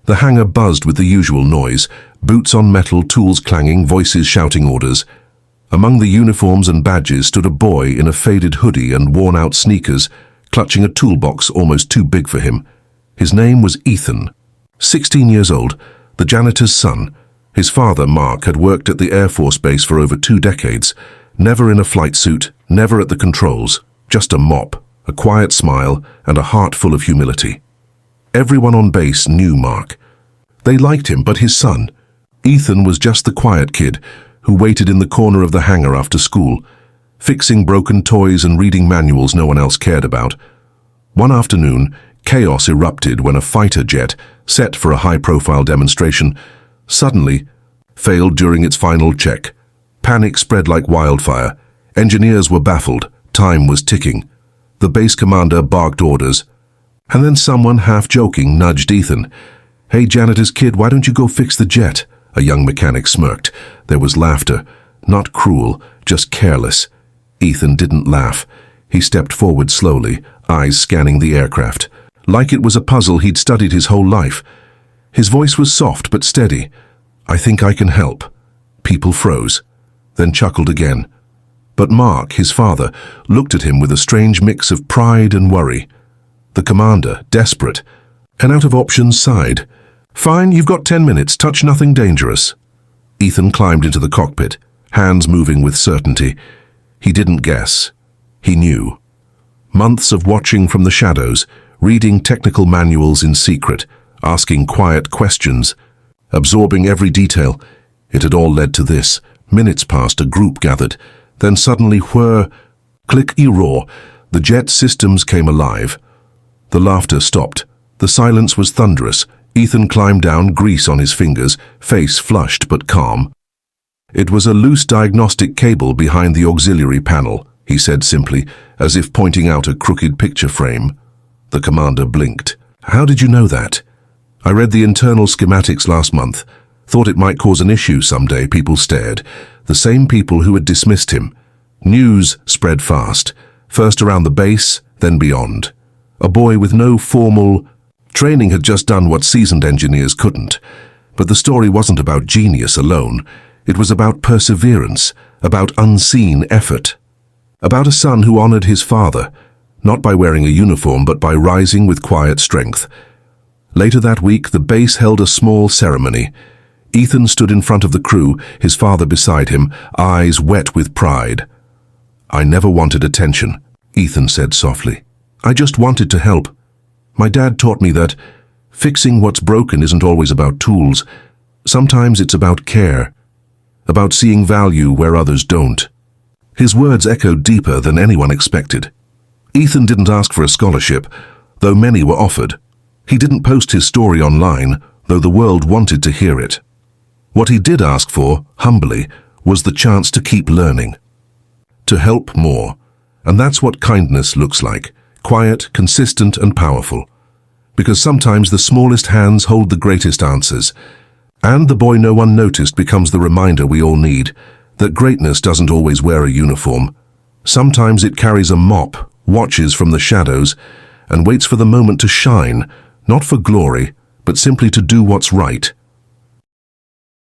The hangar buzzed with the usual noise, boots on metal, tools clanging, voices shouting orders. Among the uniforms and badges stood a boy in a faded hoodie and worn-out sneakers, clutching a toolbox almost too big for him. His name was Ethan, 16 years old, the janitor's son. His father, Mark, had worked at the Air Force Base for over 2 decades, never in a flight suit, never at the controls, just a mop, a quiet smile, and a heart full of humility. Everyone on base knew Mark. They liked him, but his son, Ethan, was just the quiet kid who waited in the corner of the hangar after school, fixing broken toys and reading manuals no one else cared about. One afternoon, chaos erupted when a fighter jet, set for a high-profile demonstration, suddenly failed during its final check. Panic spread like wildfire. Engineers were baffled. Time was ticking. The base commander barked orders. And then someone, half-joking, nudged Ethan. "Hey, janitor's kid, why don't you go fix the jet?" A young mechanic smirked. There was laughter. Not cruel, just careless. Ethan didn't laugh. He stepped forward slowly, eyes scanning the aircraft. Like it was a puzzle he'd studied his whole life. His voice was soft but steady. "I think I can help." People froze, then chuckled again. But Mark, his father, looked at him with a strange mix of pride and worry. The commander, desperate, and out of options, sighed. "Fine, you've got 10 minutes, touch nothing dangerous." Ethan climbed into the cockpit, hands moving with certainty. He didn't guess. He knew. Months of watching from the shadows, reading technical manuals in secret, asking quiet questions, absorbing every detail. It had all led to this. Minutes passed, a group gathered. Then suddenly, whir, click-e-roar, the jet systems came alive. The laughter stopped. The silence was thunderous. Ethan climbed down, grease on his fingers, face flushed but calm. "It was a loose diagnostic cable behind the auxiliary panel," he said simply, as if pointing out a crooked picture frame. The commander blinked. "How did you know that?" "I read the internal schematics last month. Thought it might cause an issue someday." People stared. The same people who had dismissed him. News spread fast, first around the base, then beyond. A boy with no formal training had just done what seasoned engineers couldn't. But the story wasn't about genius alone. It was about perseverance, about unseen effort. About a son who honored his father, not by wearing a uniform but by rising with quiet strength. Later that week, the base held a small ceremony. Ethan stood in front of the crew, his father beside him, eyes wet with pride. "I never wanted attention," Ethan said softly. "I just wanted to help. My dad taught me that fixing what's broken isn't always about tools. Sometimes it's about care, about seeing value where others don't." His words echoed deeper than anyone expected. Ethan didn't ask for a scholarship, though many were offered. He didn't post his story online, though the world wanted to hear it. What he did ask for, humbly, was the chance to keep learning, to help more. And that's what kindness looks like. Quiet, consistent, and powerful. Because sometimes the smallest hands hold the greatest answers. And the boy no one noticed becomes the reminder we all need, that greatness doesn't always wear a uniform. Sometimes it carries a mop, watches from the shadows, and waits for the moment to shine, not for glory, but simply to do what's right.